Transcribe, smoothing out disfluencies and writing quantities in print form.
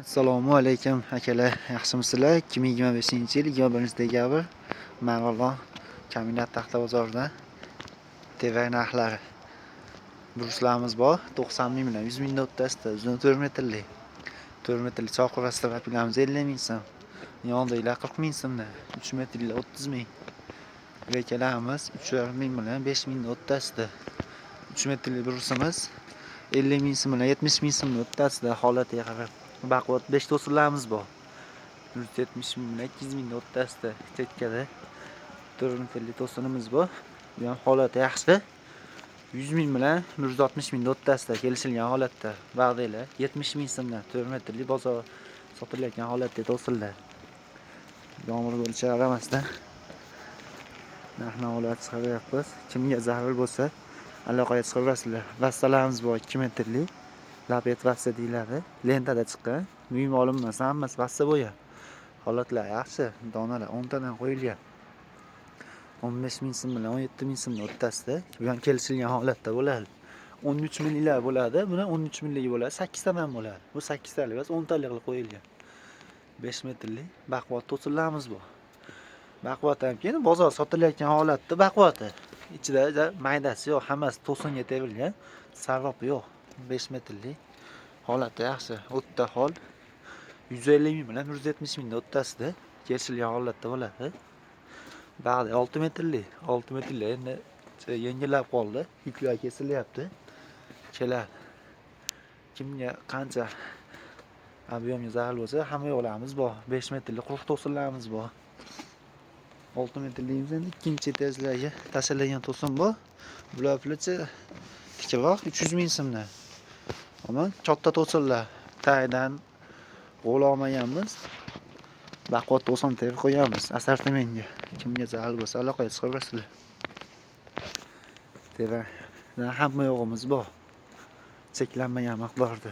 Assalomu alaykum akalar, yaxshimisizlar? 2025-yil 21-dekabr Marg'ilon Kombinat Taxta bozorida teva narxlari. Bruslarimiz bor, 90 ming bilan 100 ming o'rtasida, uzun 4 metrli. 4 metrli choqurasida rapilamiz 50 ming so'm. Yondagilar 40 ming so'mdan, 3 metrli 30 ming. Rekalarimiz 3,5 ming bilan 5 ming o'rtasida. 3 metrli brusimiz 50 ming so'm bilan 70 ming so'm o'rtasida holatiga qarab. Baquvvat 5 to'sinlarimiz bor. 170 ming bilan 200 ming o'rtasida chekkada 4 metrli to'sinimiz bor. Bu ham holati yaxshi. 100 ming bilan 160 ming o'rtasida kelishilgan holatda. Bag'daylar 70 ming so'mdan 4 metrli bozor sotilayotgan holatda to'sinlar. Yomg'ir bo'lishi qaramasdan narx-navolar chiqaryapmiz. Kimga zarur bo'lsa aloqaga chiqaverasizlar. Vassalarimiz bor 2 metrli. Lapet vassa deyiladi. Lentada chiqqan. Buyum olinmas, hammasi vassa bo'ya. Holatlar yaxshi. Donalar 10 tadan qo'yilgan. 15 ming so'm bilan 17 ming so'm o'rtasida. Bu ham kelishilgan holatda bo'ladi. 13 minglar bo'ladi. Buni 13 mingligi bo'ladi. 8 tadan bo'ladi. Bu 8 talik emas, 10 talik qilib qo'yilgan. 5 metrli baquvvat to'sinlarimiz bor. Baquvvat ham keyin bozor sotilayotgan holatda baquvvati. Ichida maydasi yo'q, hammasi to'singa terilgan. Sarropi yo'q. 5 metrli holati yaxshi, o'tda hol 150 ming bilan 170 ming o'rtasida kelishilgan holatda bo'ladi. Bag'da 6 metrli endi yengillab qoldi, yuklar kesilyapti. Keladi. Kimga qancha ob'yomga zarur bo'lsa, hamma yo'llarimiz bor. 5 metrli quruq to'sinlarimiz bor. 6 metrligimiz endi ikkinchi etazlarga tashlagan to'sin bor. Bular pulchi tikroq 300 ming so'mdan. Ammo katta to'sinlar taydan qo'l olmaganmiz. Baquvvat to'sin terib qo'yamiz assortimentga. Kimga zarur bo'lsa aloqaga chiqaverasizlar. Teva hamma yo'g'imiz bor. Cheklanmagan miqdorda.